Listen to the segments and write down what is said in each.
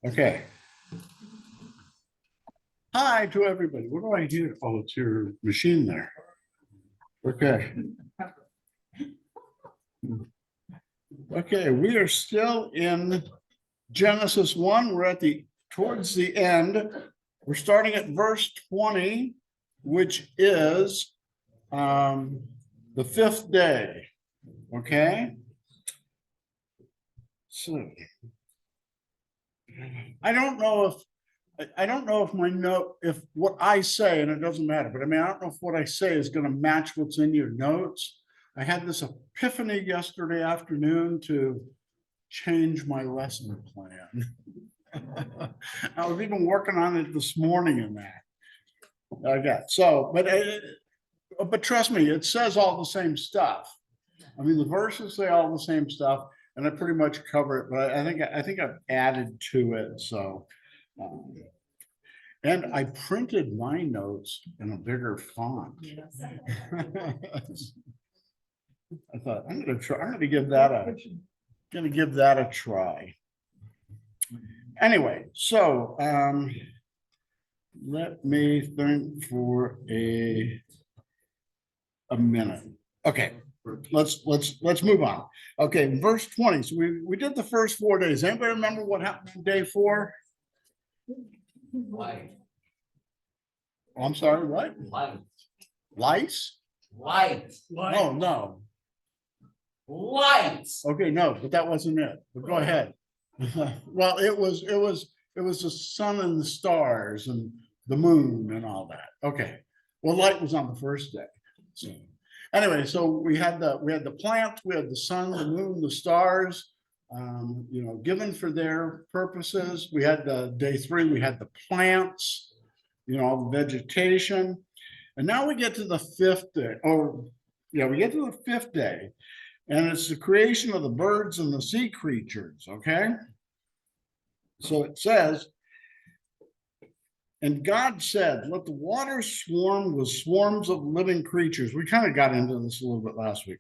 Okay. Hi to everybody. What do I do? Oh, it's your machine there. Okay. Okay, we are still in Genesis 1. We're towards the end. We're starting at verse 20, which is the fifth day. Okay. So I don't know if my note, if what I say, and it doesn't matter, but I mean, I don't know if what I say is going to match what's in your notes. I had this epiphany yesterday afternoon to change my lesson plan. I was even working on it this morning in that. Okay, so, but trust me, it says all the same stuff. I mean, the verses say all the same stuff, and I pretty much cover it, but I think I've added to it, so. And I printed my notes in a bigger font. I thought I'm gonna give that a try. Anyway, so let me think for a minute. Okay, let's move on. Okay, verse 20. So we did the first 4 days. Anybody remember what happened on day 4? Light. Oh, I'm sorry, what? Light. Lice? Light. Oh, no. Light. Okay, no, but that wasn't it. But go ahead. Well, it was the sun and the stars and the moon and all that. Okay. Well, light was on the first day. So anyway, so we had the plants, we had the sun, the moon, the stars, given for their purposes. We had the day 3, we had the plants, all the vegetation. And now we get to the 5th day. We get to the 5th day. And it's the creation of the birds and the sea creatures, okay? So it says, and God said, let the waters swarm with swarms of living creatures. We kind of got into this a little bit last week.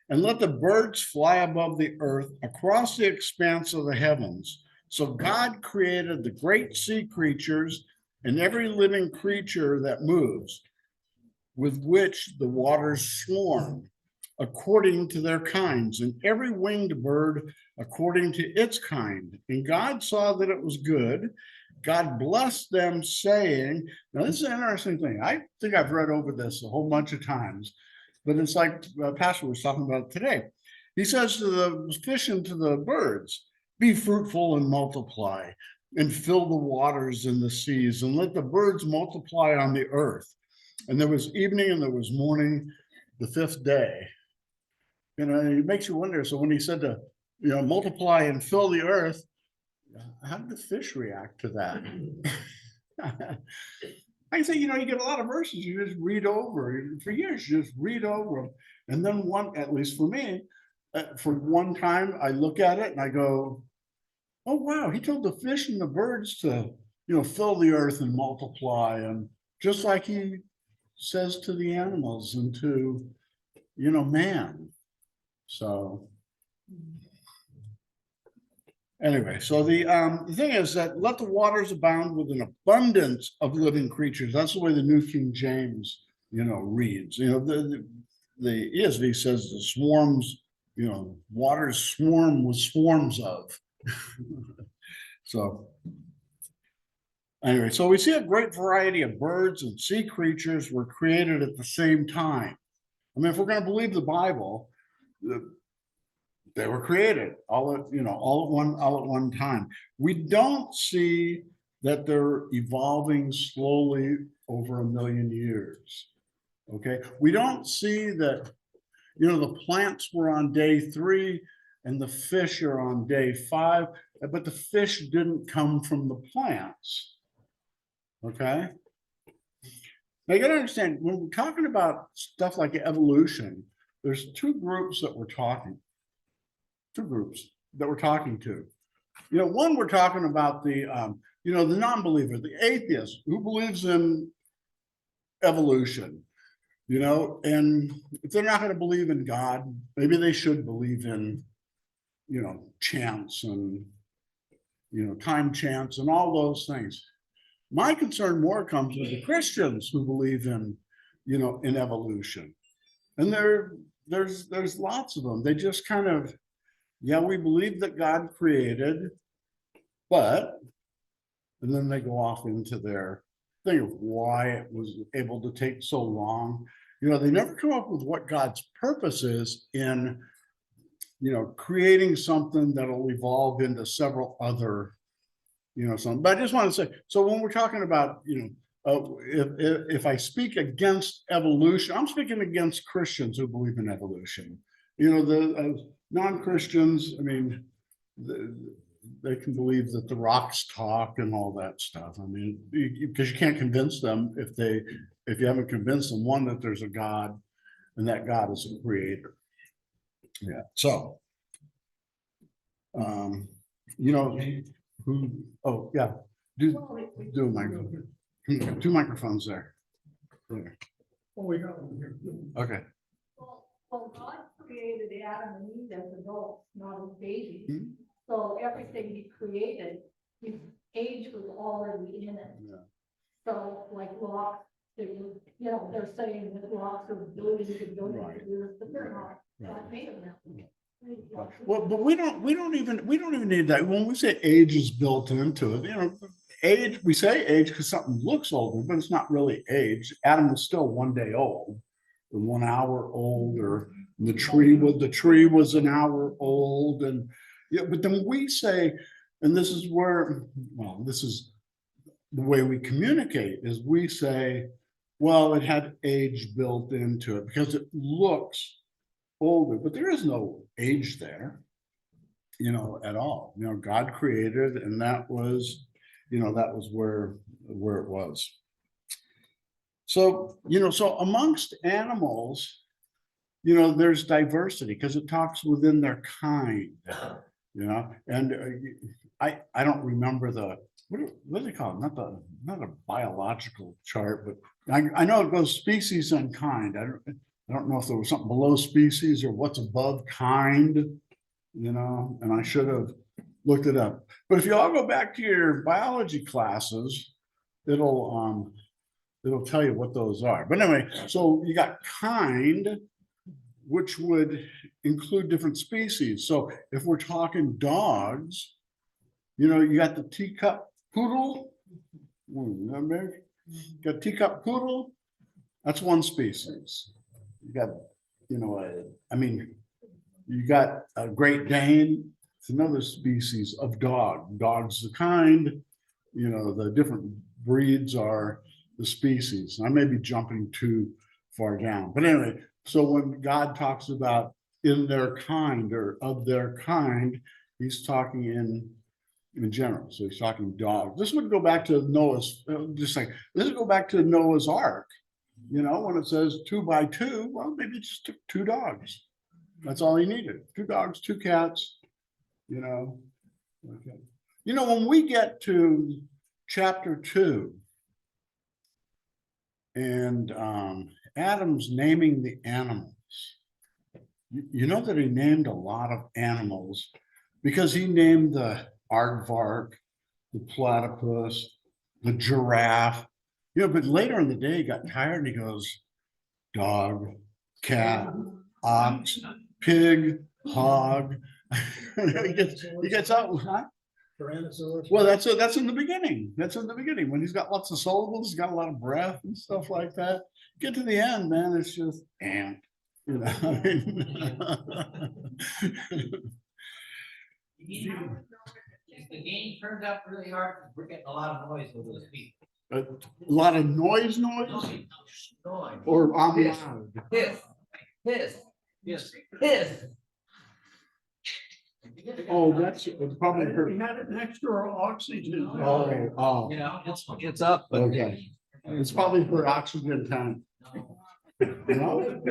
And let the birds fly above the earth across the expanse of the heavens. So God created the great sea creatures and every living creature that moves, with which the waters swarm, according to their kinds, and every winged bird according to its kind. And God saw that it was good. God blessed them, saying, now this is an interesting thing. I think I've read over this a whole bunch of times, but it's like Pastor was talking about today. He says to the fish and to the birds, be fruitful and multiply, and fill the waters and the seas, and let the birds multiply on the earth. And there was evening and there was morning, the 5th day. It makes you wonder. So when he said to, multiply and fill the earth, how did the fish react to that? I say, you get a lot of verses you just read over for years, you just read over them. And then at least for me, for one time, I look at it and I go, oh, wow, he told the fish and the birds to, fill the earth and multiply. And just like he says to the animals and to, man. So anyway, so the thing is that let the waters abound with an abundance of living creatures. That's the way the New King James, reads. The ESV says the swarms, waters swarm with swarms of. So anyway, so we see a great variety of birds and sea creatures were created at the same time. I mean, if we're going to believe the Bible, they were created all at one time. We don't see that they're evolving slowly over 1 million years. Okay, we don't see that the plants were on day 3 and the fish are on day 5, but the fish didn't come from the plants. Okay, now you got to understand, when we're talking about stuff like evolution, there's two groups that we're talking to. One, we're talking about the the non-believer, the atheist who believes in evolution, and if they're not going to believe in God, maybe they should believe in chance and time, chance, and all those things. My concern more comes with the Christians who believe in, in evolution. And there's lots of them. They just kind of, yeah, we believe that God created, but, and then they go off into their thing of why it was able to take so long. They never come up with what God's purpose is in, creating something that'll evolve into several other, something. But I just want to say, so when we're talking about, if I speak against evolution, I'm speaking against Christians who believe in evolution. The non-Christians, I mean, they can believe that the rocks talk and all that stuff. I mean, because you can't convince them if you haven't convinced them, one, that there's a God and that God is a creator. Yeah. So, oh yeah, do a microphone. Two microphones there. Oh, we got one here. Okay. Well, God created Adam and Eve as adults, not as babies. So everything he created, his age was already in it. Yeah. So like rocks, they're saying that rocks are billions and billions Right. of years, but they're not. Right. God made them that way. Well, but we don't even need that. When we say age is built into it, age, we say age because something looks older, but it's not really age. Adam was still 1 day old, or 1 hour old, or the tree was an hour old, and yeah. But then we say, and this is where, well, this is the way we communicate, is we say, well, it had age built into it because it looks older, but there is no age there, at all. God created, and that was where it was. So, so amongst animals, there's diversity because it talks within their kind, and I don't remember what do they call it? Not a biological chart, but I know it goes species and kind. I don't know if there was something below species or what's above kind, and I should have looked it up. But if you all go back to your biology classes, it'll tell you what those are. But anyway, so you got kind, which would include different species. So if we're talking dogs, you got the teacup poodle. You got teacup poodle. That's one species. You got, you got a Great Dane. It's another species of dog. Dog's the kind, the different breeds are the species. I may be jumping too far down, but anyway, so when God talks about in their kind or of their kind, he's talking in general. So he's talking dogs. This would go back to Noah's, this would go back to Noah's Ark. When it says 2 by 2, well, maybe it just took 2 dogs. That's all he needed. 2 dogs, 2 cats, Okay. When we get to chapter 2 and Adam's naming the animals, you know that he named a lot of animals because he named the aardvark, the platypus, the giraffe. But later in the day, he got tired and he goes, dog, cat, ox, pig, hog. he gets out. Huh? Well, that's in the beginning. That's in the beginning when he's got lots of syllables, he's got a lot of breath and stuff like that. Get to the end, man, it's just ant. The game turned out really hard. We're getting a lot of noise with those feet. A lot of noise, or I'm loud. Piss. Oh, that's probably We her. had an extra oxygen. Oh, It's up. But okay. It's probably for oxygen tank. No?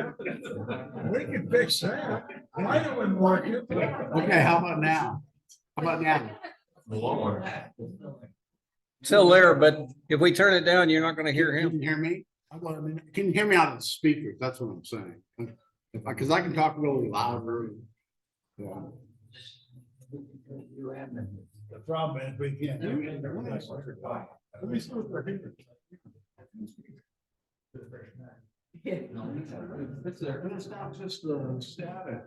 We can fix that. I don't work it. Okay, how about now? How about now? Still there, but if we turn it down, you're not gonna hear Can him. you hear me? Can you hear me out of the speakers? That's what I'm saying. Because I can talk really louder. Yeah. The problem is we can't do it. Let me see what they're doing. It's not just the static.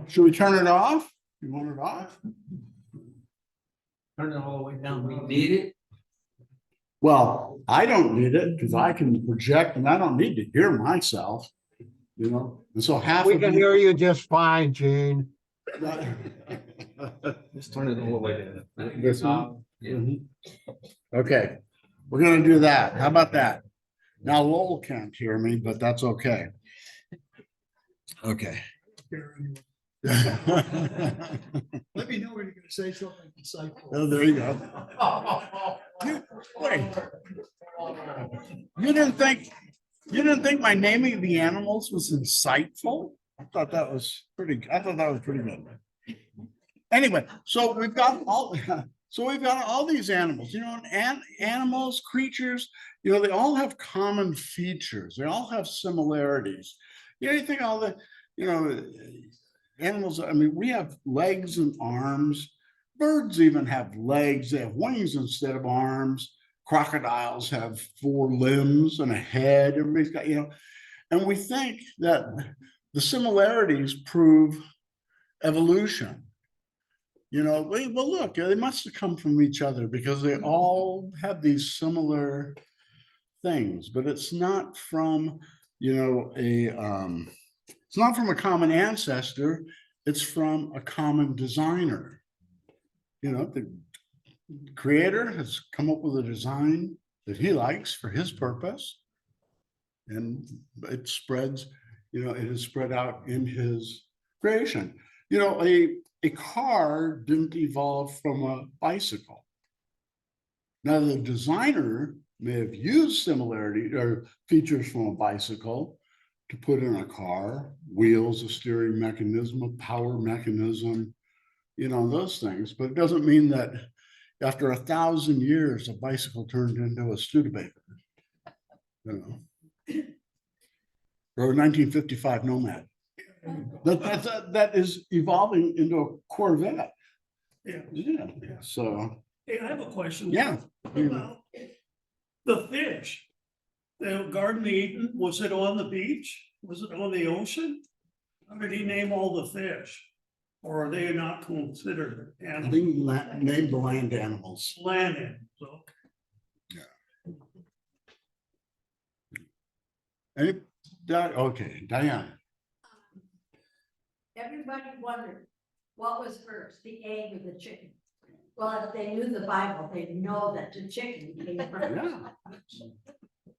Should we turn it off? You want it off? Turn it all the way down. We need it. Well, I don't need it because I can project and I don't need to hear myself, you know, and so half We of can you. hear you just fine, Gene. Just turn it all the way down. This one? Yeah. Mhm. Okay, we're gonna do that. How about that? Now Lowell can't hear me, but that's okay. Okay. Let me know when you're gonna say something insightful. Oh, there you go. Wait. You didn't think my naming of the animals was insightful? I thought that was pretty good. Anyway, so we've got all these animals, you know, and animals, creatures, you know, they all have common features. They all have similarities. You know, you think all the, you know, animals, I mean, we have legs and arms. Birds even have legs, they have wings instead of arms. Crocodiles have 4 limbs and a head. Everybody's got, you know, and we think that the similarities prove evolution. You know, well, look, they must have come from each other because they all have these similar things, but it's not from, you know, it's not from a common ancestor, it's from a common designer. You know, the creator has come up with a design that he likes for his purpose. And it spreads, you know, it is spread out in his creation. You know, a car didn't evolve from a bicycle. Now, the designer may have used similarity or features from a bicycle to put in a car, wheels, a steering mechanism, a power mechanism, you know, those things. But it doesn't mean that after 1,000 years, a bicycle turned into a Studebaker, you know, or a 1955 Nomad. That is evolving into a Corvette. Yeah. Yeah. So, Hey, I have a question. yeah. About the fish. The Garden of Eden, was it on the beach? Was it on the ocean? How did he name all the fish? Or are they not considered I animals? think name the land animals. Land animals, okay. Okay, Diane. Everybody wondered, what was first, the egg or the chicken? Well, if they knew the Bible, they'd know that the chicken came first. Yeah,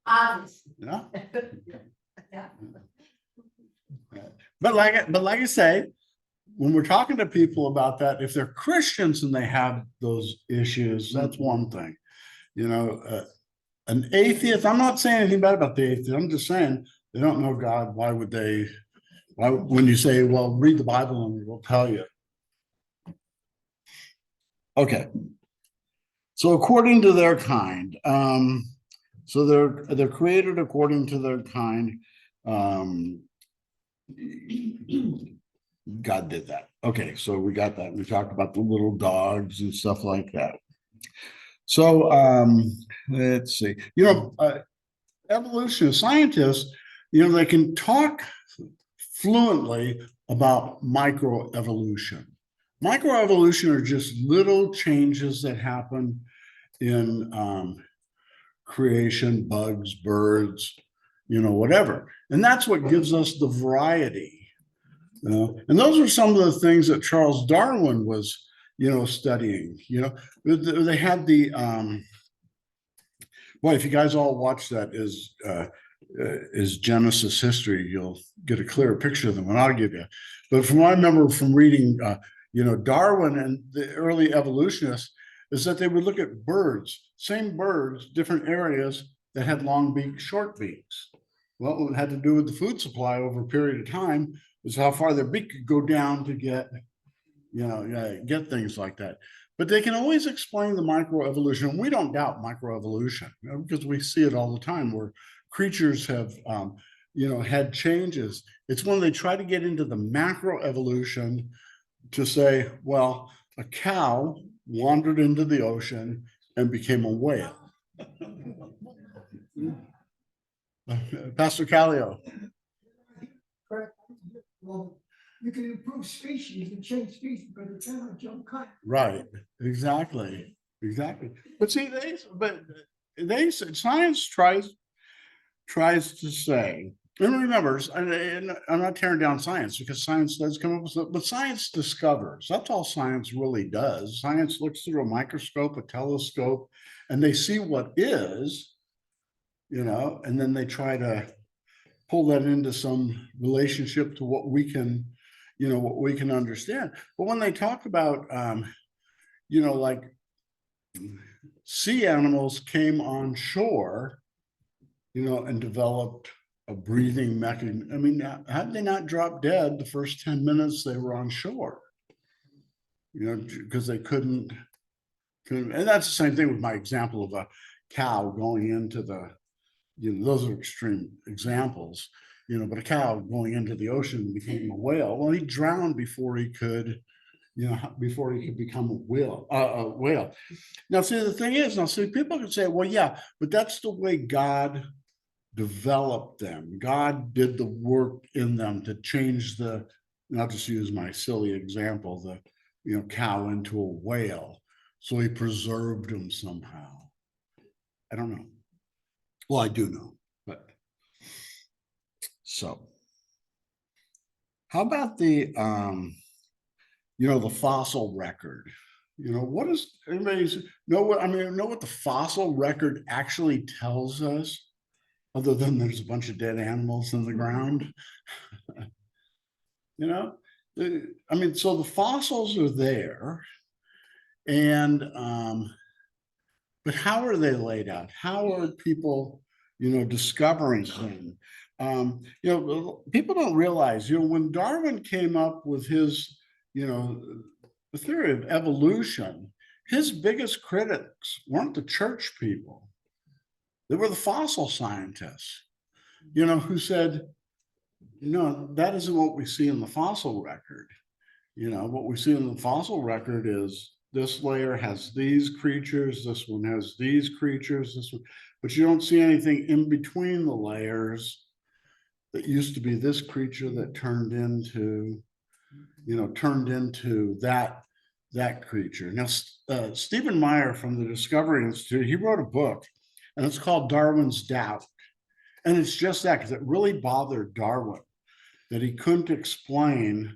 Obviously. yeah. Yeah. But like I say, when we're talking to people about that, if they're Christians and they have those issues, that's one thing. You know, an atheist, I'm not saying anything bad about the atheist. I'm just saying they don't know God. Why would they? Why, when you say, well, read the Bible and we'll tell you. Okay. So according to their kind, so they're created according to their kind. God did that. Okay, so we got that. We talked about the little dogs and stuff like that. So let's see. You know, evolutionist scientists, you know, they can talk fluently about microevolution. Microevolution are just little changes that happen in creation, bugs, birds, you know, whatever. And that's what gives us the variety. And those are some of the things that Charles Darwin was, you know, studying. You know, they had the boy, if you guys all watch that is Genesis history, you'll get a clearer picture of them than I'll give you. But from what I remember from reading, you know, Darwin and the early evolutionists, is that they would look at birds, same birds, different areas that had long beaks, short beaks. Well, it had to do with the food supply over a period of time, is how far their beak could go down to get, you know, get things like that. But they can always explain the microevolution. We don't doubt microevolution, you know, because we see it all the time where creatures have, you know, had changes. It's when they try to get into the macroevolution to say, well, a cow wandered into the ocean and became a whale. Pastor Callio. Correct. Well, you can improve species and change species, but it's not jump cut. Right, exactly, But see, they said science tries to say, and remember, and I'm not tearing down science because science does come up with stuff, but science discovers. That's all science really does. Science looks through a microscope, a telescope, and they see what is, and then they try to pull that into some relationship to what we can, what we can understand. But when they talk about, like sea animals came on shore, and developed a breathing mechanism. I mean, had they not dropped dead the first 10 minutes they were on shore? Because they couldn't, and that's the same thing with my example of a cow going into the, those are extreme examples, but a cow going into the ocean became a whale. Well, he drowned before he could, before he could become a whale. Now, see, the thing is, people can say, well, yeah, but that's the way God developed them. God did the work in them to change the, and I'll just use my silly example, the, cow into a whale. So he preserved them somehow. I don't know. Well, I do know, but so how about the the fossil record? What does anybody know what the fossil record actually tells us, other than there's a bunch of dead animals in the ground? So the fossils are there, and but how are they laid out? How are people, discovering them? People don't realize, when Darwin came up with his, the theory of evolution, his biggest critics weren't the church people. They were the fossil scientists, who said, no, that isn't what we see in the fossil record. What we see in the fossil record is this layer has these creatures, this one has these creatures, this one, but you don't see anything in between the layers that used to be this creature that turned into that creature. Now, Stephen Meyer from the Discovery Institute, he wrote a book, and it's called Darwin's Doubt. And it's just that, because it really bothered Darwin that he couldn't explain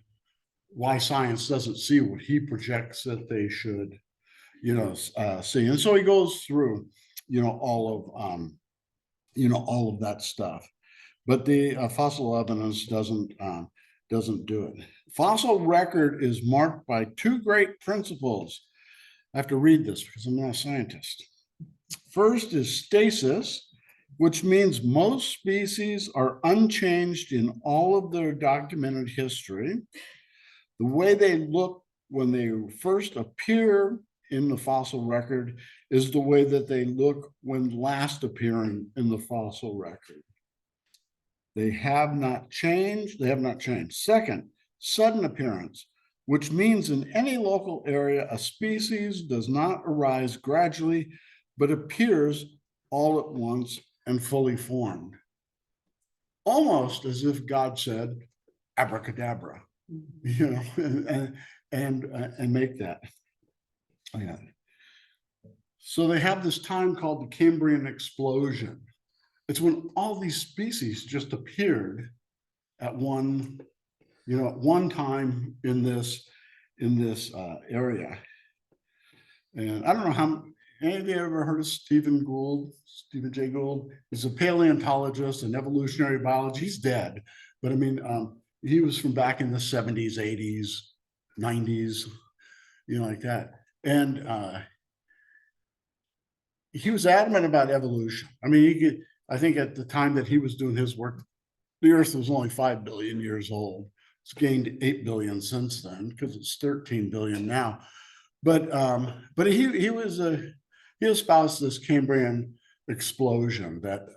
why science doesn't see what he projects that they should, see. And so he goes through, all of that stuff. But the fossil evidence doesn't do it. Fossil record is marked by two great principles. I have to read this because I'm not a scientist. First is stasis, which means most species are unchanged in all of their documented history. The way they look when they first appear in the fossil record is the way that they look when last appearing in the fossil record. They have not changed. Second, sudden appearance, which means in any local area, a species does not arise gradually, but appears all at once and fully formed. Almost as if God said, abracadabra, and make that. Yeah. So they have this time called the Cambrian explosion. It's when all these species just appeared at one time in this area. And I don't know how any of you ever heard of Stephen Jay Gould? He's a paleontologist and evolutionary biologist. He's dead, but I mean, he was from back in the 70s, 80s, 90s, like that. And he was adamant about evolution. I mean, I think at the time that he was doing his work, the Earth was only 5 billion years old. It's gained 8 billion since then, because it's 13 billion now. But he espoused this Cambrian explosion, that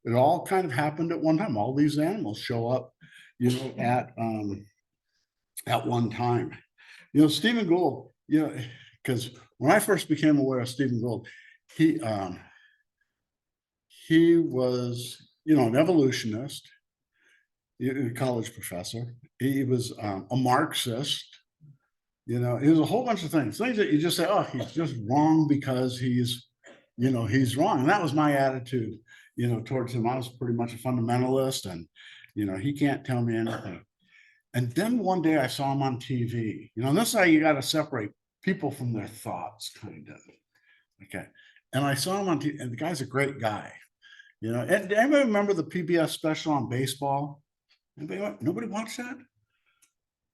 it all kind of happened at one time. All these animals show up, at one time. You know, Stephen Gould, you know, because when I first became aware of Stephen Gould, he was, you know, an evolutionist, a college professor. He was a Marxist. You know, he was a whole bunch of things that you just say, oh, he's just wrong because he's, you know, he's wrong. And that was my attitude, you know, towards him. I was pretty much a fundamentalist, and, you know, he can't tell me anything. And then one day I saw him on TV, you know, and this is how you got to separate people from their thoughts, kind of. Okay. And I saw him on TV, and the guy's a great guy, you know. And anybody remember the PBS special on baseball? Nobody watched that?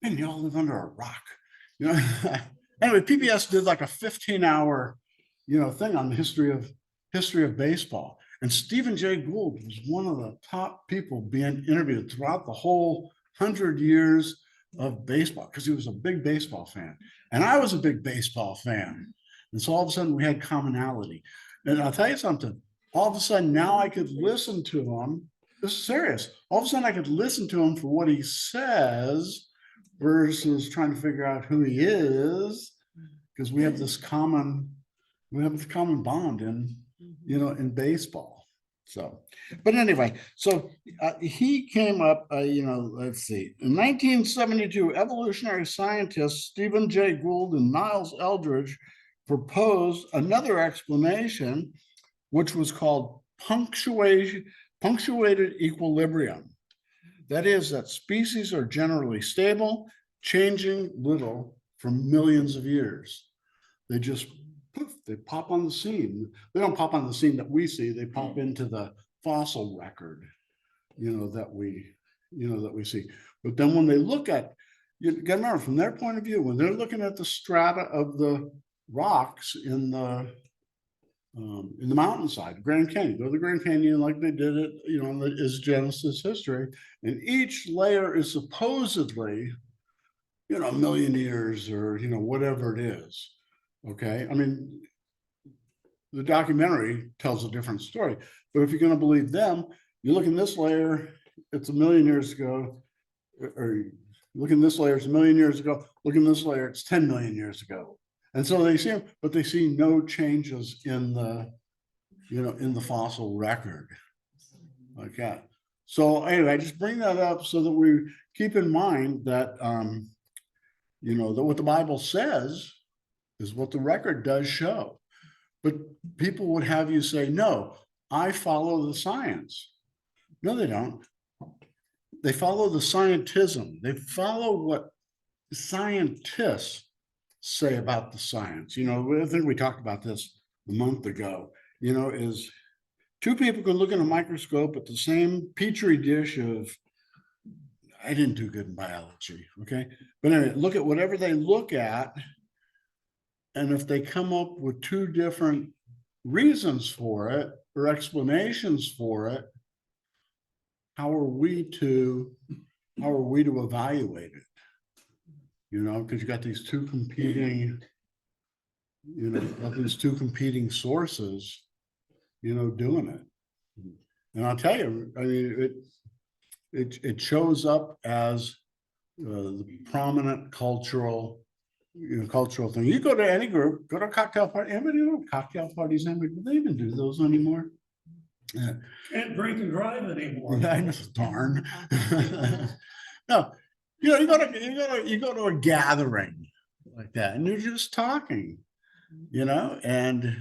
Man, you all live under a rock, you know. Anyway, PBS did like a 15-hour, you know, thing on the history of baseball. And Stephen Jay Gould was one of the top people being interviewed throughout the whole 100 years of baseball, because he was a big baseball fan. And I was a big baseball fan. And so all of a sudden we had commonality. And I'll tell you something, all of a sudden now I could listen to him. This is serious. All of a sudden I could listen to him for what he says versus trying to figure out who he is, because we have this common bond in, you know, in baseball. So, but anyway, so he came up, you know, let's see, in 1972, evolutionary scientists Stephen Jay Gould and Niles Eldredge proposed another explanation, which was called punctuated equilibrium. That is, that species are generally stable, changing little for millions of years. They just poof, they pop on the scene. They don't pop on the scene that we see, they pop into the fossil record, you know, that we see. But then when they look at, you gotta remember, from their point of view, when they're looking at the strata of the rocks in the mountainside, Grand Canyon, go to the Grand Canyon like they did it, you know, is Genesis history. And each layer is supposedly, you know, a million years or, you know, whatever it is. Okay. I mean, the documentary tells a different story, but if you're going to believe them, you look in this layer, it's a million years ago, or look in this layer, it's a million years ago, look in this layer, it's 10 million years ago. And so they see them, but they see no changes in the, you know, in the fossil record. Okay. So anyway, I just bring that up so that we keep in mind that, you know, that what the Bible says is what the record does show. But people would have you say, no, I follow the science. No, they don't. They follow the scientism. They follow what scientists say about the science. You know, I think we talked about this a month ago, you know, is two people can look in a microscope at the same petri dish of, I didn't do good in biology, okay? But anyway, look at whatever they look at, and if they come up with two different reasons for it or explanations for it, how are we to evaluate it? You know, because you got these two competing, you know, sources, you know, doing it. And I'll tell you, I mean, it shows up as the prominent cultural thing. You go to any group, go to a cocktail party. Anybody know cocktail parties? Do they even do those anymore? Can't drink and drive anymore. I know, darn. No, you know, you go to a gathering like that, and you're just talking, you know, and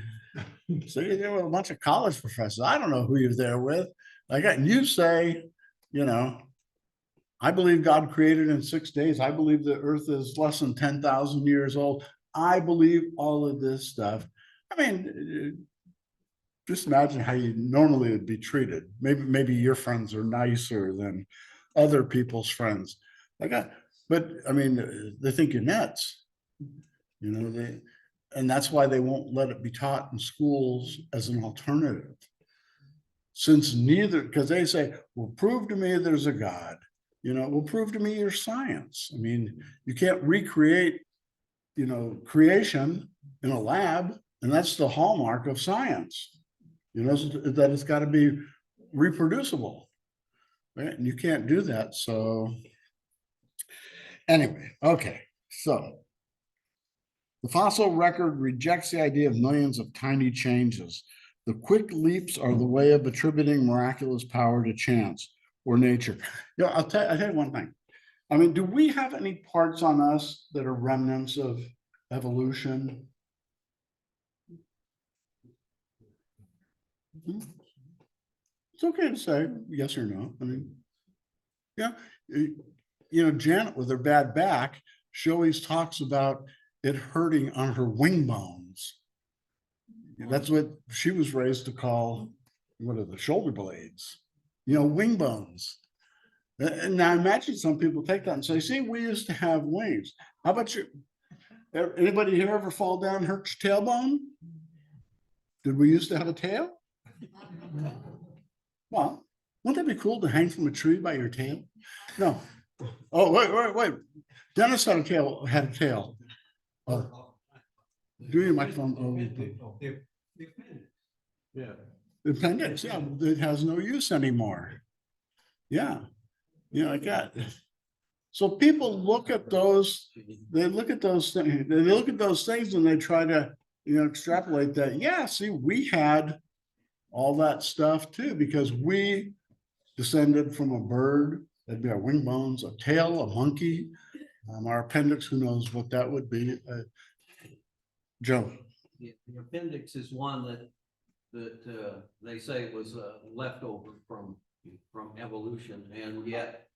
so you're there with a bunch of college professors. I don't know who you're there with. Like, and you say, you know, I believe God created in 6 days. I believe the earth is less than 10,000 years old. I believe all of this stuff. I mean, just imagine how you normally would be treated. Maybe your friends are nicer than other people's friends. But I mean, they think you're nuts, you know, and that's why they won't let it be taught in schools as an alternative. Since because they say, well, prove to me there's a God. You know, well, prove to me your science. I mean, you can't recreate, you know, creation in a lab, and that's the hallmark of science. You know, that it's got to be reproducible, right? And you can't do that. So anyway, okay. So The fossil record rejects the idea of millions of tiny changes. The quick leaps are the way of attributing miraculous power to chance or nature. You know, I'll tell you one thing. I mean, do we have any parts on us that are remnants of evolution? It's okay to say yes or no. I mean, yeah, you know, Janet with her bad back, she always talks about it hurting on her wing bones. That's what she was raised to call, what are the shoulder blades? You know, wing bones. And now imagine some people take that and say, see, we used to have wings. How about you? Anybody here ever fall down and hurt your tailbone? Did we used to have a tail? Well, wouldn't that be cool to hang from a tree by your tail? No. Oh, wait. Dennis had a tail, Oh, do your microphone. Yeah. The appendix, yeah, it has no use anymore. Yeah, you know, like that. So people look at those, they look at those things and they try to, you know, extrapolate that. Yeah, see, we had all that stuff too, because we descended from a bird. That'd be our wing bones, a tail, a monkey. Our appendix, who knows what that would be. Joe. The appendix is one that they say was leftover from evolution, and yet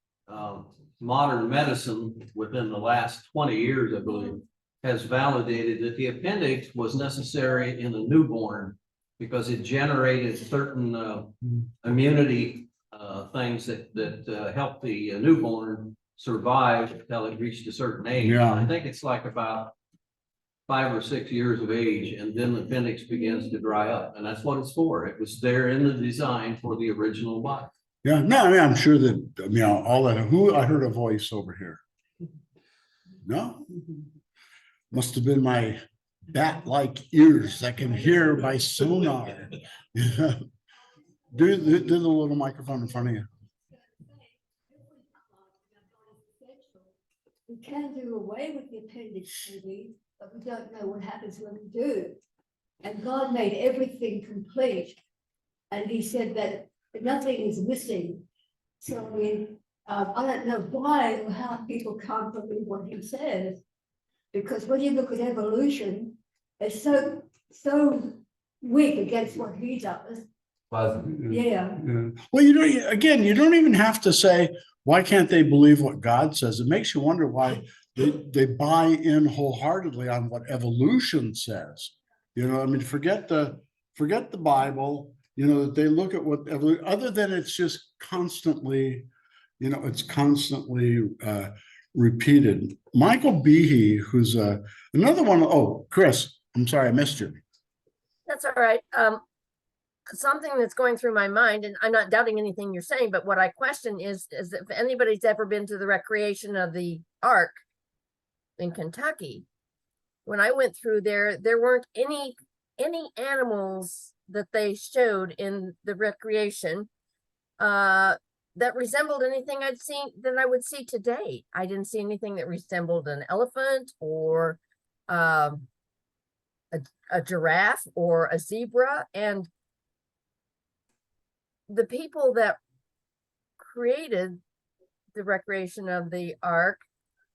modern medicine within the last 20 years, I believe, has validated that the appendix was necessary in the newborn because it generated certain immunity things that help the newborn survive until it reached a certain age. Yeah. I think it's like about 5 or 6 years of age, and then the appendix begins to dry up, and that's what it's for. It was there in the design for the original body. Yeah, no, I mean, I'm sure that, you know, all that, I heard a voice over here. No? Must have been my bat-like ears that can hear by sonar. Do the little microphone in front of you. We can do away with the appendix maybe, but we don't know what happens when we do. And God made everything complete. And he said that nothing is missing. So I mean, I don't know why or how people can't believe what he says. Because when you look at evolution, it's so weak against what he does. Yeah. Well, you know, again, you don't even have to say, why can't they believe what God says? It makes you wonder why they buy in wholeheartedly on what evolution says. You know, I mean, forget the Bible, you know, that they look at what evolution, other than it's just constantly, you know, it's constantly repeated. Michael Behe, who's another one. Oh, Chris, I'm sorry, I missed you. That's all right. Something that's going through my mind, and I'm not doubting anything you're saying, but what I question is if anybody's ever been to the recreation of the Ark in Kentucky. When I went through there weren't any animals that they showed in the recreation that resembled anything I'd seen that I would see today. I didn't see anything that resembled an elephant or a giraffe or a zebra. And the people that created the recreation of the Ark,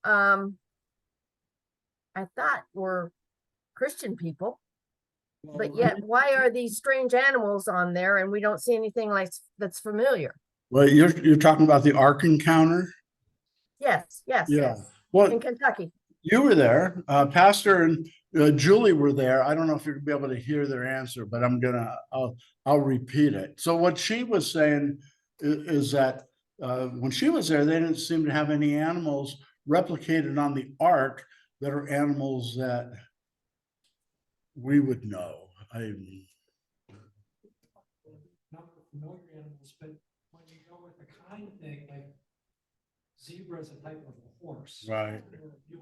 I thought were Christian people, but yet why are these strange animals on there and we don't see anything like that's familiar? Well, you're talking about the Ark encounter? Yes. Yeah. Well, In Kentucky. you were there. Pastor and Julie were there. I don't know if you're gonna be able to hear their answer, but I'll repeat it. So what she was saying is that when she was there, they didn't seem to have any animals replicated on the Ark that are animals that we would know. Not familiar animals, but when you go with the kind thing, like zebra is a type of horse. Right.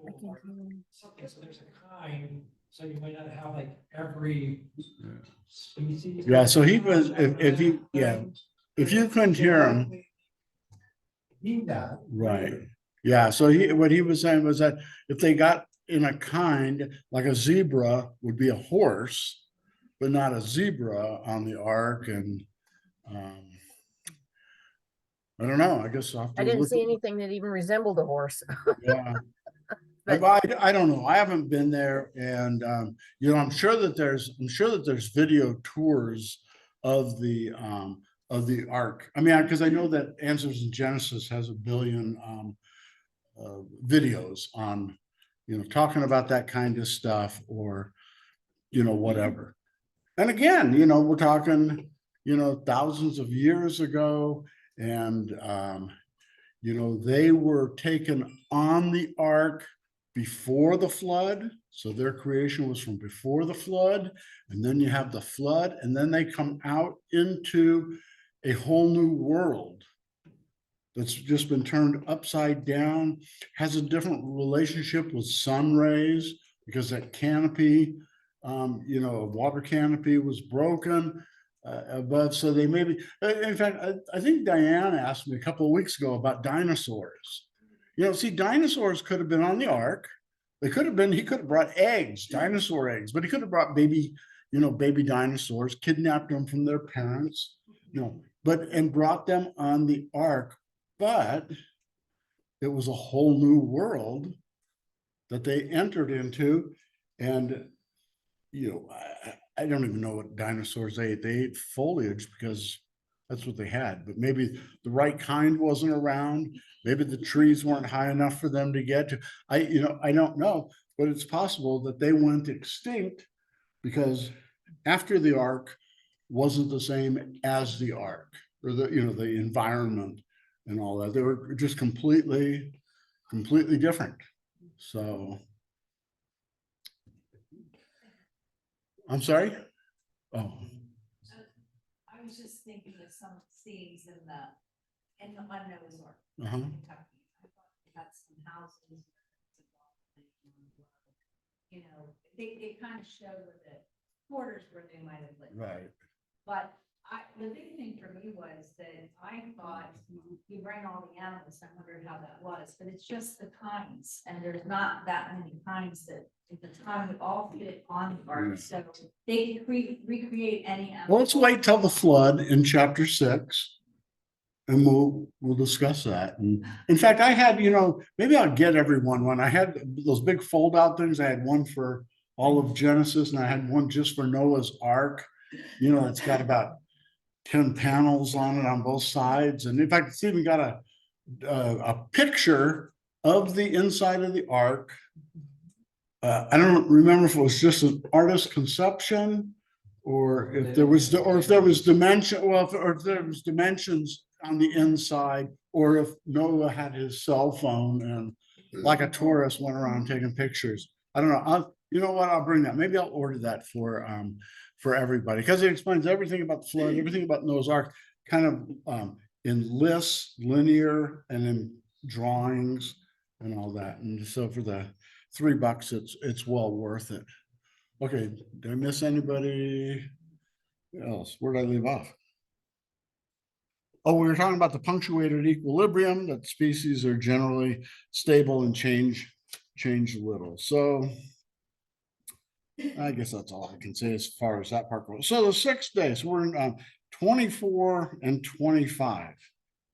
Or something, so there's a kind, so you might not have like every species. Yeah, so he was, if you couldn't hear him, Need that. right. Yeah, so what he was saying was that if they got in a kind, like a zebra would be a horse, but not a zebra on the ark. And I don't know, I guess I'll have to I didn't look see at- anything that even resembled a horse. Yeah. But- I don't know. I haven't been there, and you know, I'm sure that there's video tours of the ark. I mean, because I know that Answers in Genesis has 1 billion videos on, you know, talking about that kind of stuff, or, you know, whatever. And again, you know, we're talking, you know, thousands of years ago, and you know, they were taken on the ark before the flood. So their creation was from before the flood. And then you have the flood, and then they come out into a whole new world that's just been turned upside down, has a different relationship with sun rays, because that canopy, you know, a water canopy was broken above. So they maybe, in fact, I think Diane asked me a couple of weeks ago about dinosaurs. You know, see, dinosaurs could have been on the ark. They could have been, he could have brought eggs, dinosaur eggs, but he could have brought baby, you know, baby dinosaurs, kidnapped them from their parents, you know, and brought them on the ark. But it was a whole new world that they entered into. And, you know, I don't even know what dinosaurs ate. They ate foliage because that's what they had, but maybe the right kind wasn't around. Maybe the trees weren't high enough for them to get to. You know, I don't know, but it's possible that they went extinct because after the ark wasn't the same as the ark, or the, you know, the environment and all that. They were just completely different. So I'm sorry. Oh. I was just thinking of some scenes in the Noah's Ark. Uh-huh. Kentucky. I thought they had some houses. You know, they kind of show where the quarters where they might have lived. Right. But the big thing for me was that I thought you bring all the animals, I wondered how that was, but it's just the kinds, and there's not that many kinds that at the time would all fit on the ark, so they can recreate any animal. Well, let's wait till the flood in chapter 6. And we'll discuss that. And in fact, I had, you know, maybe I'll get everyone one. I had those big fold out things. I had one for all of Genesis, and I had one just for Noah's Ark. You know, it's got about 10 panels on it on both sides. And in fact, it's even got a picture of the inside of the ark. I don't remember if it was just an artist's conception, or if there was dimension, or if there was dimensions on the inside, or if Noah had his cell phone and like a tourist went around taking pictures. I don't know. You know what? I'll bring that. Maybe I'll order that for everybody, because it explains everything about the flood, everything about Noah's Ark, kind of in lists, linear, and in drawings and all that. And so for the $3, it's well worth it. Okay, did I miss anybody else? Where did I leave off? Oh, we were talking about the punctuated equilibrium, that species are generally stable and change little. So I guess that's all I can say as far as that part goes. So the 6th day, so we're in 24 and 25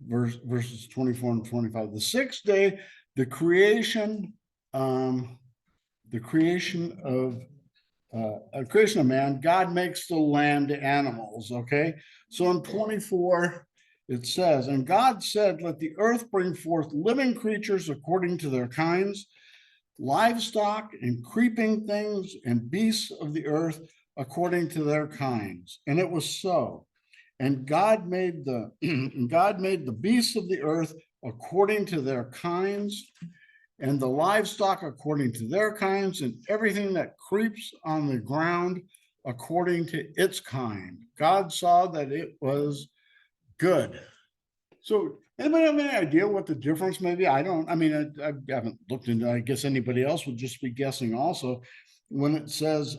verses 24 and 25. The 6th day, the creation of man, God makes the land animals. Okay, so in 24 it says, and God said, let the earth bring forth living creatures according to their kinds, livestock and creeping things and beasts of the earth according to their kinds. And it was so. And God made the beasts of the earth according to their kinds, and the livestock according to their kinds, and everything that creeps on the ground according to its kind. God saw that it was good. So anybody have any idea what the difference may be? I haven't looked into it. I guess anybody else would just be guessing also. When it says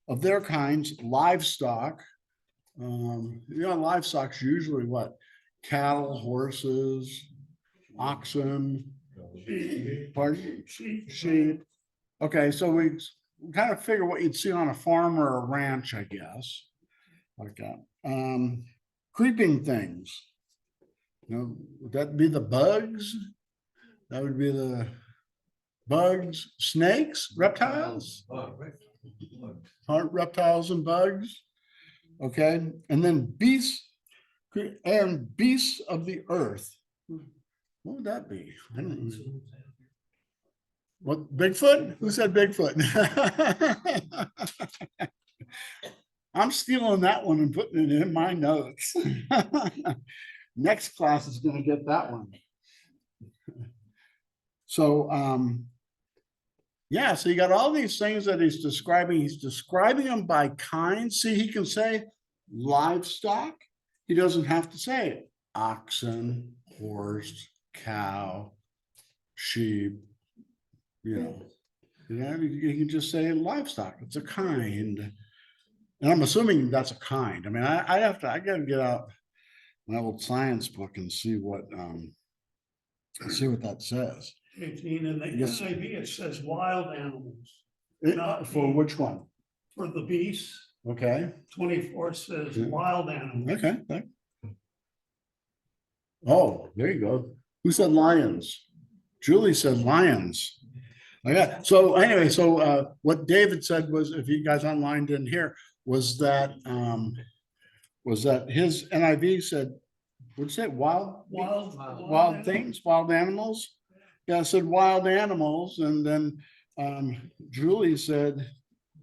of their kinds, livestock, livestock's usually what? Cattle, horses, oxen, pardon? Sheep. Okay, so we kind of figure what you'd see on a farm or a ranch, I guess. Like that. Creeping things. You know, would that be the bugs? That would be the bugs, snakes, reptiles? Reptiles and bugs. Okay, and then beasts and beasts of the earth. What would that be? I don't know. What, Bigfoot? Who said Bigfoot? I'm stealing that one and putting it in my notes. Next class is gonna get that one. So, yeah, so you got all these things that he's describing. He's describing them by kind. See, he can say livestock. He doesn't have to say oxen, horse, cow, sheep, you know, you can just say livestock. It's a kind. And I'm assuming that's a kind. I mean, I gotta get out my old science book and see what that says. 18 in the Yes. NIV, it says wild animals. For which one? For the beasts, Okay, 24 says Yeah. wild animals. okay. Oh, there you go. Who said lions? Julie said lions. Okay, so anyway, so what David said was, if you guys online didn't hear, was that his NIV said, what'd you say, wild things, wild animals? Yeah, it said wild animals, and then Julie said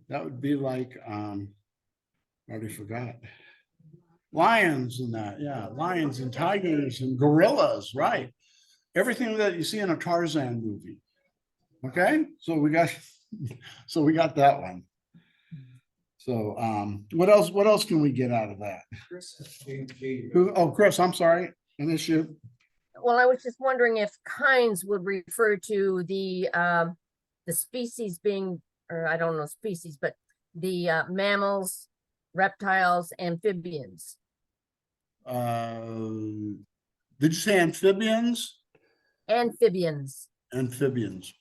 that would be like I already forgot. Lions and that, yeah, lions and tigers and gorillas, right? Everything that you see in a Tarzan movie. Okay, so we got that one. So what else can we get out of that? Oh, Chris, I'm sorry, an issue. Well, I was just wondering if kinds would refer to the species being, or I don't know species, but the mammals, reptiles, amphibians. Did you say amphibians? Amphibians, Amphibians,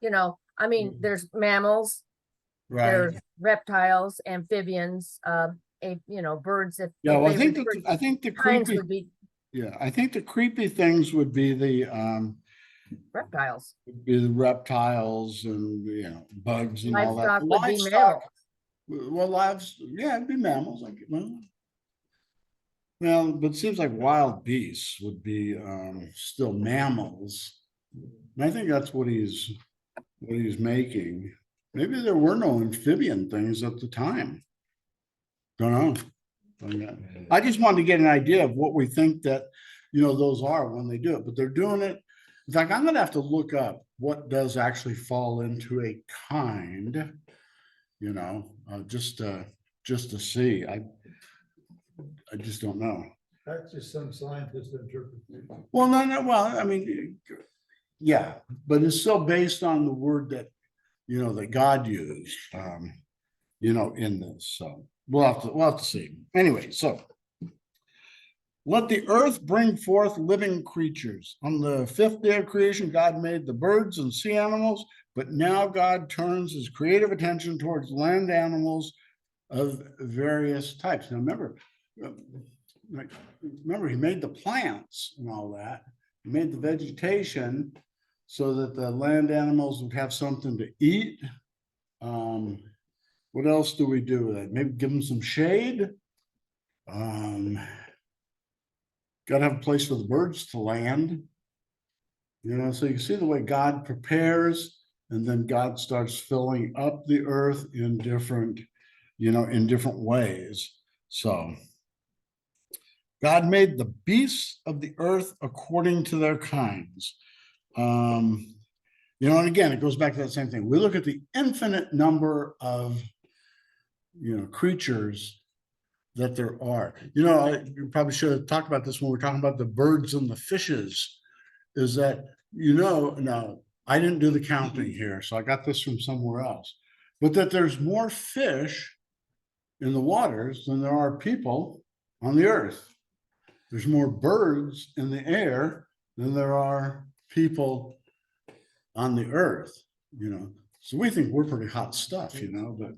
you know, I mean, there's mammals, right? there's reptiles, amphibians, you know, birds. If Yeah, well, they refer I think the kinds creepy, would be yeah, I think the creepy things would be the reptiles. reptiles and, you know, bugs and all that. Livestock would be Livestock, mammals. well, yeah, it'd be mammals, like, well, but it seems like wild beasts would be still mammals. And I think that's what he's making. Maybe there were no amphibian things at the time. Don't know. I just wanted to get an idea of what we think that, you know, those are when they do it, but they're doing it. In fact, I'm gonna have to look up what does actually fall into a kind, you know, just to see. I just don't know. That's just some scientist interpretation. Well, no, well, I mean, yeah, but it's still based on the word that, you know, that God used, you know, in this. So we'll have to see. Anyway, so let the earth bring forth living creatures. On the fifth day of creation, God made the birds and sea animals, but now God turns his creative attention towards land animals of various types. Now remember, he made the plants and all that. He made the vegetation so that the land animals would have something to eat. What else do we do with it? Maybe give them some shade. Got to have a place for the birds to land. You know, so you can see the way God prepares, and then God starts filling up the earth in different, you know, in different ways. So God made the beasts of the earth according to their kinds. You know, and again, it goes back to that same thing. We look at the infinite number of, you know, creatures that there are. You know, I probably should have talked about this when we're talking about the birds and the fishes, is that, you know, now I didn't do the counting here, so I got this from somewhere else, but that there's more fish in the waters than there are people on the earth. There's more birds in the air than there are people on the earth, you know. So we think we're pretty hot stuff, but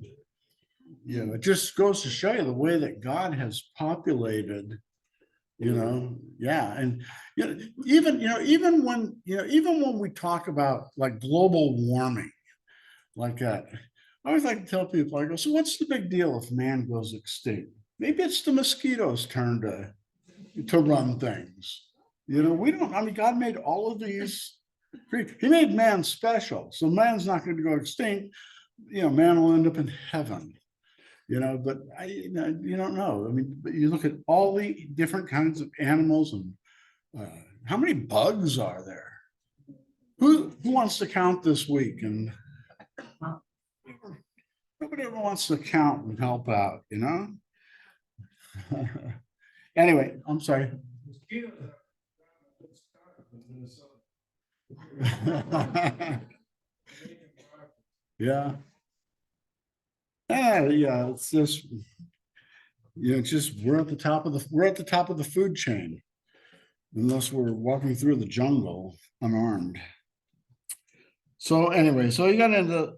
it just goes to show you the way that God has populated, yeah. And, even when we talk about like global warming like that, I always like to tell people, I go, so what's the big deal if man goes extinct? Maybe it's the mosquitoes' turn to run things. We don't, I mean, God made all of these, he made man special. So man's not going to go extinct. Man will end up in heaven, but you don't know. I mean, but you look at all the different kinds of animals and how many bugs are there? Who wants to count this week? And nobody ever wants to count and help out, Anyway, I'm sorry. Yeah. Yeah, it's just, we're at the top of the food chain. Unless we're walking through the jungle unarmed. So anyway, so you got into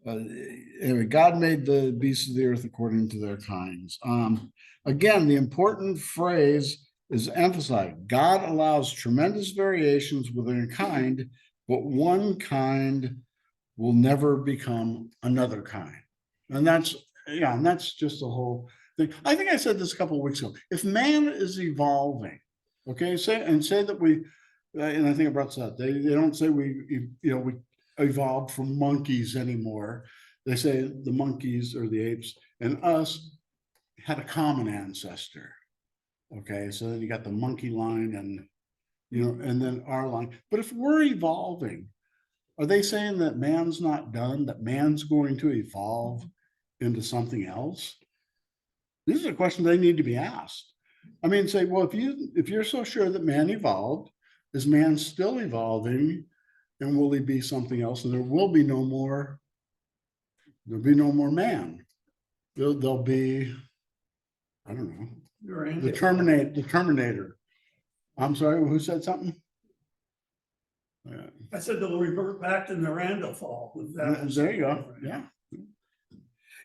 anyway, God made the beasts of the earth according to their kinds. Again, the important phrase is emphasized. God allows tremendous variations within a kind, but one kind will never become another kind. And that's just the whole thing. I think I said this a couple of weeks ago. If man is evolving, okay, say that we, and I think I brought this up, they don't say we evolved from monkeys anymore. They say the monkeys or the apes and us had a common ancestor. Okay, so then you got the monkey line and then our line. But if we're evolving, are they saying that man's not done, that man's going to evolve into something else? These are questions they need to be asked. I mean, say, well, if you're so sure that man evolved, is man still evolving, and will he be something else? And there'll be no more man. There'll be, I don't know, the Terminator. I'm sorry, who said something? I said they'll revert back to Neanderthal. There you go. Yeah.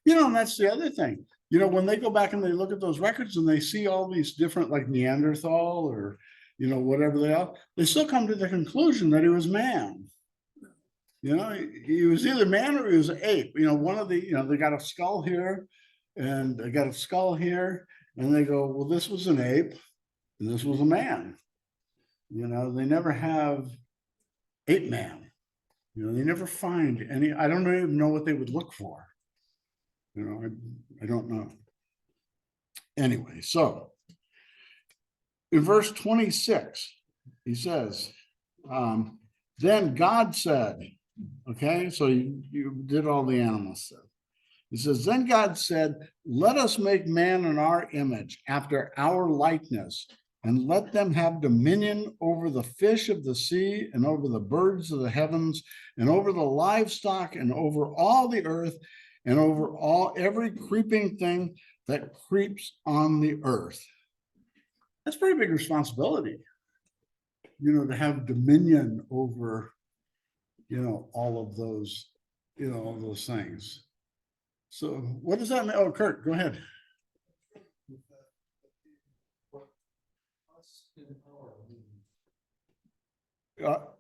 And that's the other thing. When they go back and they look at those records and they see all these different, like Neanderthal or, whatever they are, they still come to the conclusion that he was man. He was either man or he was an ape. One of the, they got a skull here and they got a skull here, and they go, well, this was an ape and this was a man. They never have ape man. They never find any. I don't even know what they would look for. I don't know. Anyway, so in verse 26, he says, then God said, okay, so you did all the animals stuff. He says, then God said, let us make man in our image, after our likeness, and let them have dominion over the fish of the sea, and over the birds of the heavens, and over the livestock, and over all the earth, and over every creeping thing that creeps on the earth. That's a pretty big responsibility, to have dominion over, all of those, all those things. So what does that mean? Oh, Kurt, go ahead.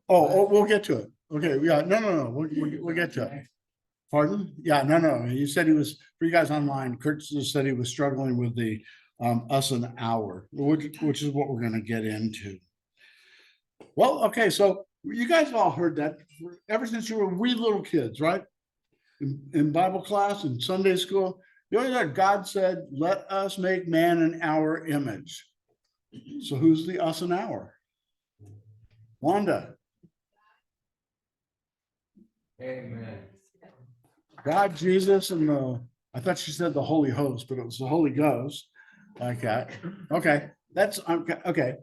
We'll get to it. Okay, yeah, no, we'll get to it. Pardon? Yeah, no. You said he was, for you guys online, Kurt just said he was struggling with the us and our, which is what we're going to get into. Well, okay, so you guys have all heard that ever since you were wee little kids, right? In Bible class and Sunday school, you know that God said, let us make man in our image. So who's the us and our? Wanda. Amen. God, Jesus, and I thought she said the Holy Host, but it was the Holy Ghost, like that. Okay, that's okay.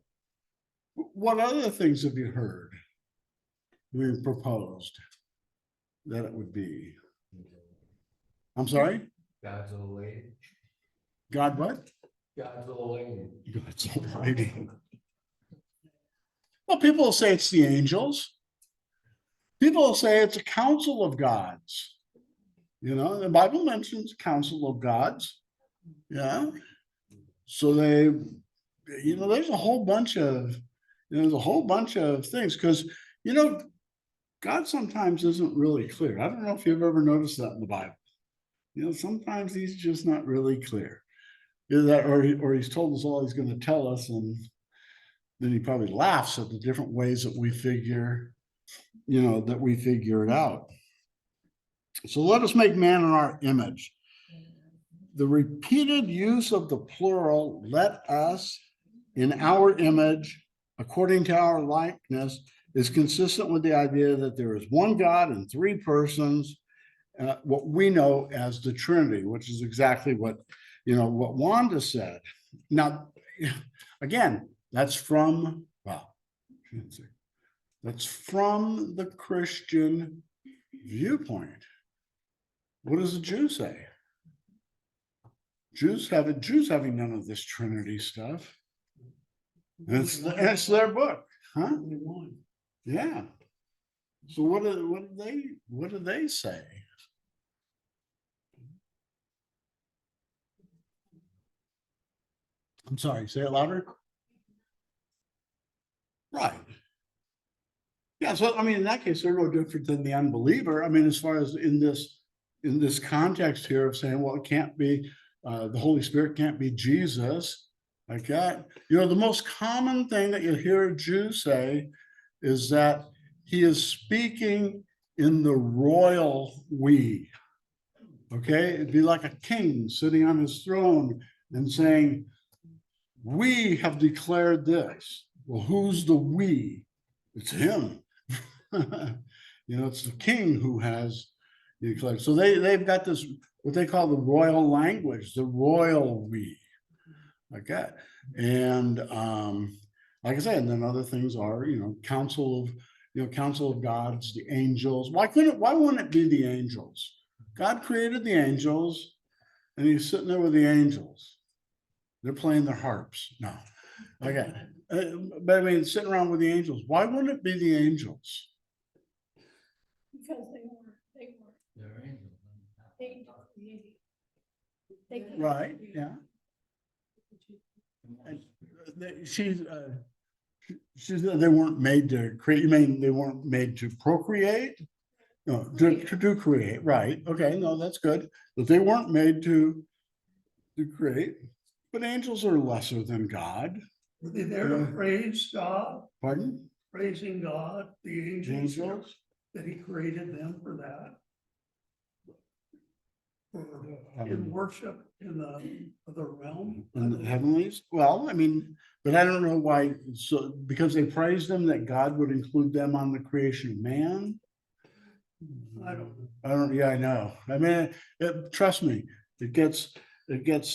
What other things have you heard we proposed that it would be? I'm sorry? God's almighty. God what? God's almighty. God's almighty. Well, people will say it's the angels. People say it's a council of gods. You know, the Bible mentions council of gods. Yeah. So they, you know, there's a whole bunch of, there's a whole bunch of things because, you know, God sometimes isn't really clear. I don't know if you've ever noticed that in the Bible. You know, sometimes he's just not really clear. Either that, or he's told us all he's going to tell us, and then he probably laughs at the different ways that we figure, you know, that we figure it out. So let us make man in our image. The repeated use of the plural, let us, in our image, according to our likeness, is consistent with the idea that there is one God and three persons, what we know as the Trinity, which is exactly what, you know, what Wanda said. Now, again, that's from, well, that's from the Christian viewpoint. What does the Jew say? Jews having none of this Trinity stuff. And it's their book, huh? Yeah. So what do they say? I'm sorry, say it louder. Right. Yeah, so I mean, in that case, they're no different than the unbeliever. I mean, as far as in this context here of saying, well, it can't be the Holy Spirit can't be Jesus, like that. You know, the most common thing that you hear a Jew say is that he is speaking in the royal we. Okay, it'd be like a king sitting on his throne and saying, we have declared this. Well, who's the we? It's him. You know, it's the king who has declared. So they've got this, what they call the royal language, the royal we, like that. And like I said, and then other things are, you know, council of gods, the angels. Why wouldn't it be the angels? God created the angels, and he's sitting there with the angels. They're playing their harps. No, okay. But I mean, sitting around with the angels. Why wouldn't it be the angels? Because they weren't angels. Right, yeah. And they weren't made to create. You mean they weren't made to procreate? No, to do create, right. Okay, no, that's good. But they weren't made to create. But angels are lesser than God. Were they there to praise God? Pardon? Praising God, the angels, that he created them for that? In worship in the realm? In the heavenlies? Well, I mean, but I don't know why, so because they praised them that God would include them on the creation of man? I don't. Yeah, I know. I mean, trust me, it gets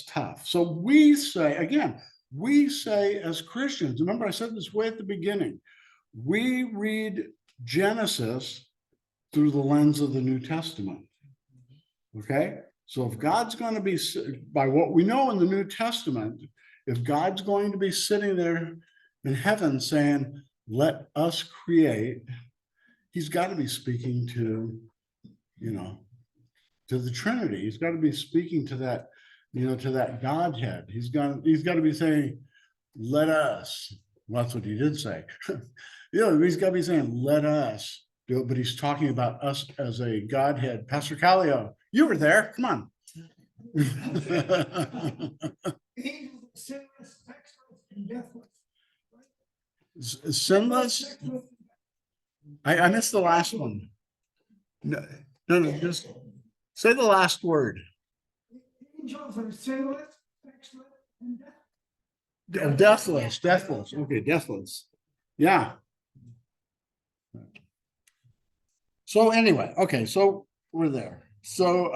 tough. So we say, again, we say as Christians, remember I said this way at the beginning, we read Genesis through the lens of the New Testament. Okay, so if God's going to be, by what we know in the New Testament, if God's going to be sitting there in heaven saying, let us create, he's got to be speaking to, you know, to the Trinity. He's got to be speaking to that, you know, to that Godhead. He's got to be saying, let us. Well, that's what he did say. You know, he's got to be saying, let us do it, but he's talking about us as a Godhead. Pastor Callio, you were there. Come on. Angels are sinless, sexless, and deathless. Sinless. Sexless. I missed the last one. No, just say the last word. Angels are sinless, sexless, and deathless. Deathless. Okay, deathless. Yeah. So anyway, okay, so we're there. So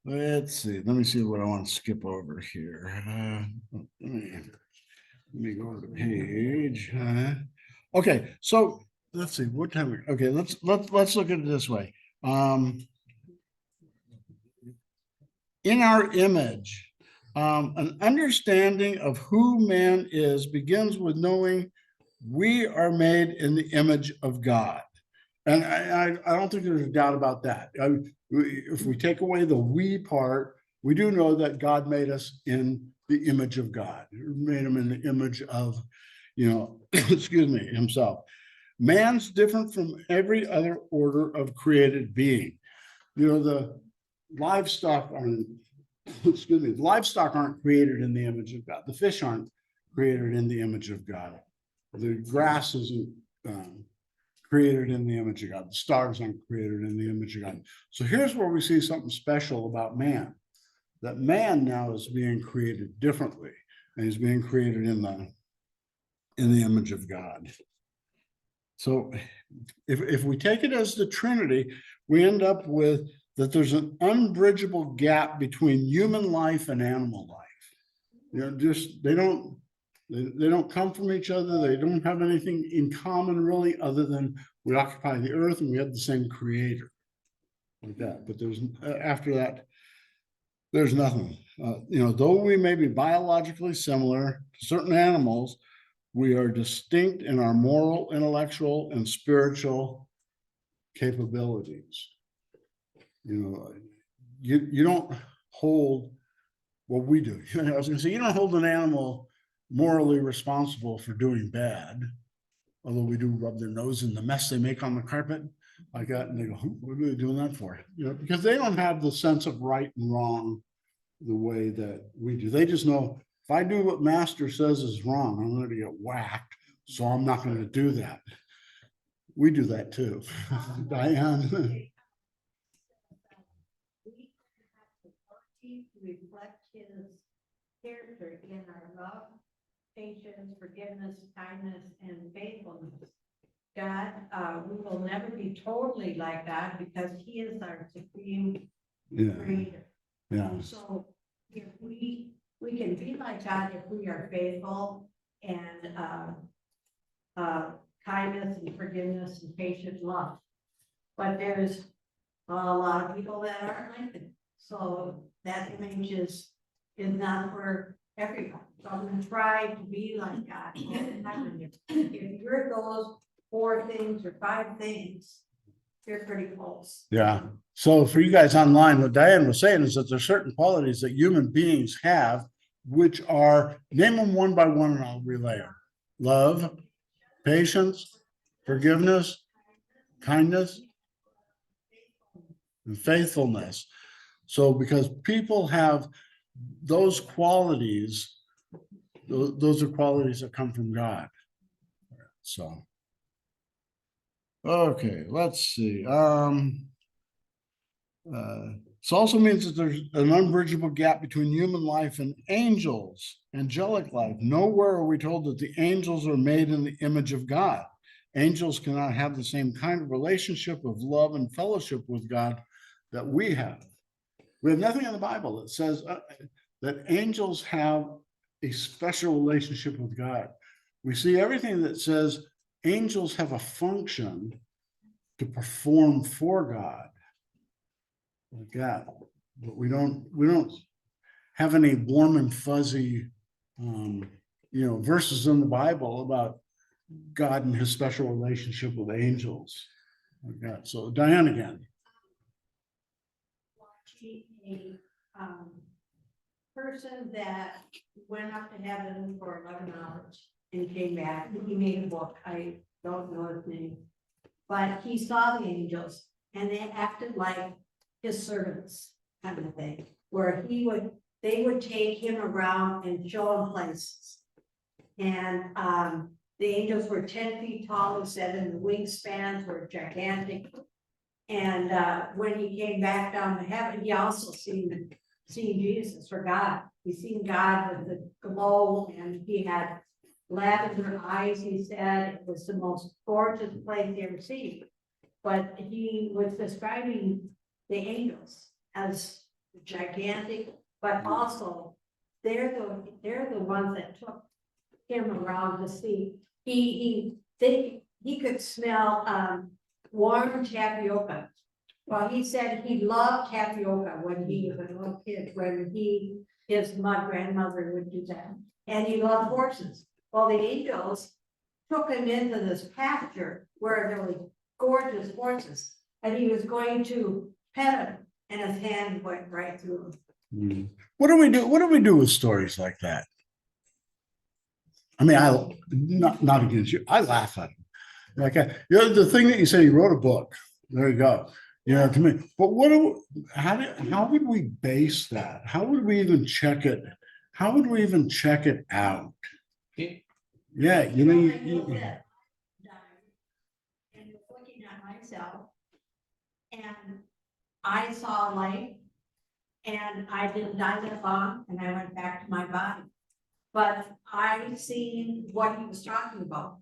let's see. Let me see what I want to skip over here. Let me go to the page. Okay, so let's see what time. Okay, let's look at it this way. In our image, an understanding of who man is begins with knowing we are made in the image of God. And I don't think there's a doubt about that. If we take away the we part, we do know that God made us in the image of God, made him in the image of, excuse me, himself. Man's different from every other order of created being. The livestock aren't, excuse me, livestock aren't created in the image of God. The fish aren't created in the image of God. The grass isn't created in the image of God. The stars aren't created in the image of God. So here's where we see something special about man, that man now is being created differently, and he's being created in the image of God. So if we take it as the Trinity, we end up with that there's an unbridgeable gap between human life and animal life. Just they don't come from each other. They don't have anything in common really, other than we occupy the earth and we have the same creator, like that. But there's after that, there's nothing. Though we may be biologically similar to certain animals, we are distinct in our moral, intellectual, and spiritual capabilities. You don't hold what we do. I was going to say, you don't hold an animal morally responsible for doing bad, although we do rub their nose in the mess they make on the carpet like that, and they go, what are they doing that for? Because they don't have the sense of right and wrong the way that we do. They just know, if I do what master says is wrong, I'm going to get whacked, so I'm not going to do that. We do that too. Diane. We reflect his character in our love, patience, forgiveness, kindness, and faithfulness. God, we will never be totally like God because he is our supreme creator. Yeah. So if we can be like God if we are faithful and kindness and forgiveness and patient love. But there's a lot of people that aren't like it. So that image is not for everyone. So I'm going to try to be like God. If you're those 4 things or 5 things, you're pretty close. Yeah. So for you guys online, what Diane was saying is that there's certain qualities that human beings have, which are, name them one by one and I'll relay them. Love, patience, forgiveness, kindness, and faithfulness. So because people have those qualities, those are qualities that come from God. So, okay, let's see. This also means that there's an unbridgeable gap between human life and angels, angelic life. Nowhere are we told that the angels are made in the image of God. Angels cannot have the same kind of relationship of love and fellowship with God that we have. We have nothing in the Bible that says that angels have a special relationship with God. We see everything that says angels have a function to perform for God, like that. But we don't have any warm and fuzzy, verses in the Bible about God and his special relationship with angels, like that. So Diane again. A person that went up to heaven for 11 hours and came back. He made a book. I don't know his name, but he saw the angels and they acted like his servants, kind of thing, where they would take him around and show him places. And the angels were 10 feet tall, he said, and the wingspans were gigantic. And when he came back down to heaven, he also seen Jesus, or God. He seen God with the glow, and he had lavender eyes, he said. It was the most gorgeous place he ever seen. But he was describing the angels as gigantic, but also they're the ones that took him around to see. He could smell warm tapioca. Well, he said he loved tapioca when he was a little kid, when his grandmother would do that. And he loved horses. Well, the angels took him into this pasture where there was gorgeous horses, and he was going to pet him, and his hand went right through him. What do we do? What do we do with stories like that? I mean, not against you. I laugh at them. Like, you know, the thing that you said, he wrote a book. There you go. You know, to me, but how would we base that? How would we even check it? How would we even check it out? Yeah, you know, I know that, and looking at myself, and I saw a light, and I didn't die that long, and I went back to my body. But I seen what he was talking about.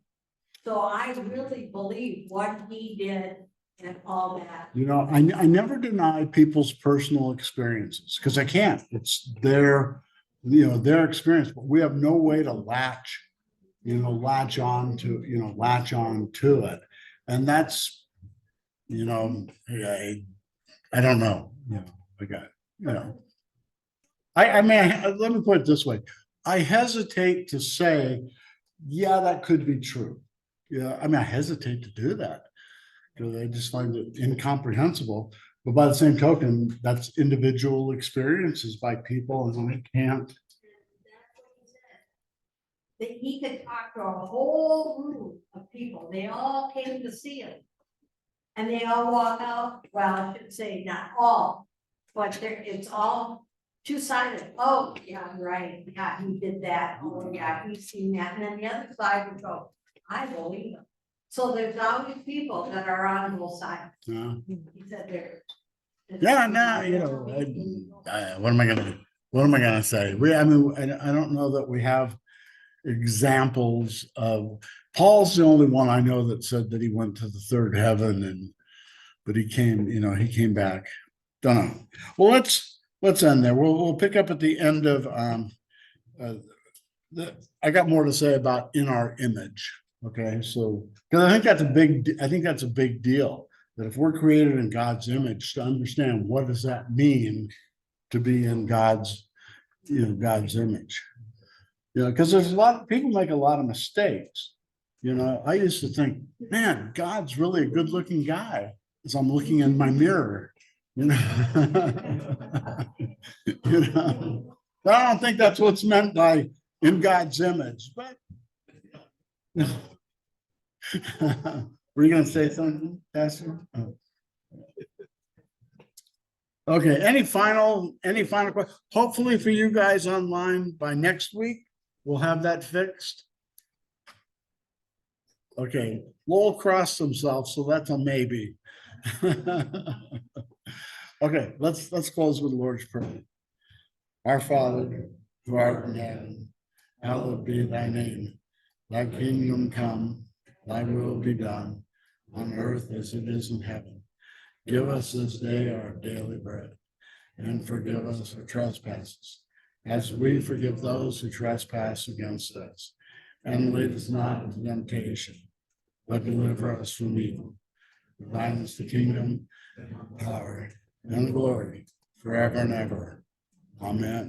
So I really believe what he did and all that. you know, I never deny people's personal experiences because I can't. It's their, you know, their experience, but we have no way to latch on to it. And that's, you know, I don't know, you know, I got, you know. I mean, let me put it this way. I hesitate to say, yeah, that could be true. Yeah, I mean, I hesitate to do that because I just find it incomprehensible. But by the same token, that's individual experiences by people, and I can't. That he could talk to a whole room of people. They all came to see him. And they all walk out, well, I should say not all, but it's all two-sided. Oh, yeah, right, yeah, he did that. Oh, yeah, he's seen that. And then the other side would go, I believe him. So there's always people that are on both sides. Yeah. He said there. Yeah, no, you know, what am I gonna say? I mean, I don't know that we have examples of, Paul's the only one I know that said that he went to the third heaven but he came back. Don't know. Well, let's end there. We'll pick up at the end of, I got more to say about in our image. Okay, so, because I think that's a big deal, that if we're created in God's image, to understand what does that mean to be in God's image. You know, because there's a lot of people make a lot of mistakes. You know, I used to think, man, God's really a good looking guy as I'm looking in my mirror. You know, you know, I don't think that's what's meant by in God's image, but were you going to say something, Pastor? Oh. Okay, any final questions? Hopefully for you guys online by next week, we'll have that fixed. Okay, Lowell crossed themselves, so that's a maybe. Okay, let's close with the Lord's Prayer. Our Father, who art in heaven, hallowed be thy name. Thy kingdom come, thy will be done, on earth as it is in heaven. Give us this day our daily bread, and forgive us our trespasses, as we forgive those who trespass against us. And lead us not into temptation, but deliver us from evil. For thine is the kingdom, and the power, and the glory, forever and ever. Amen.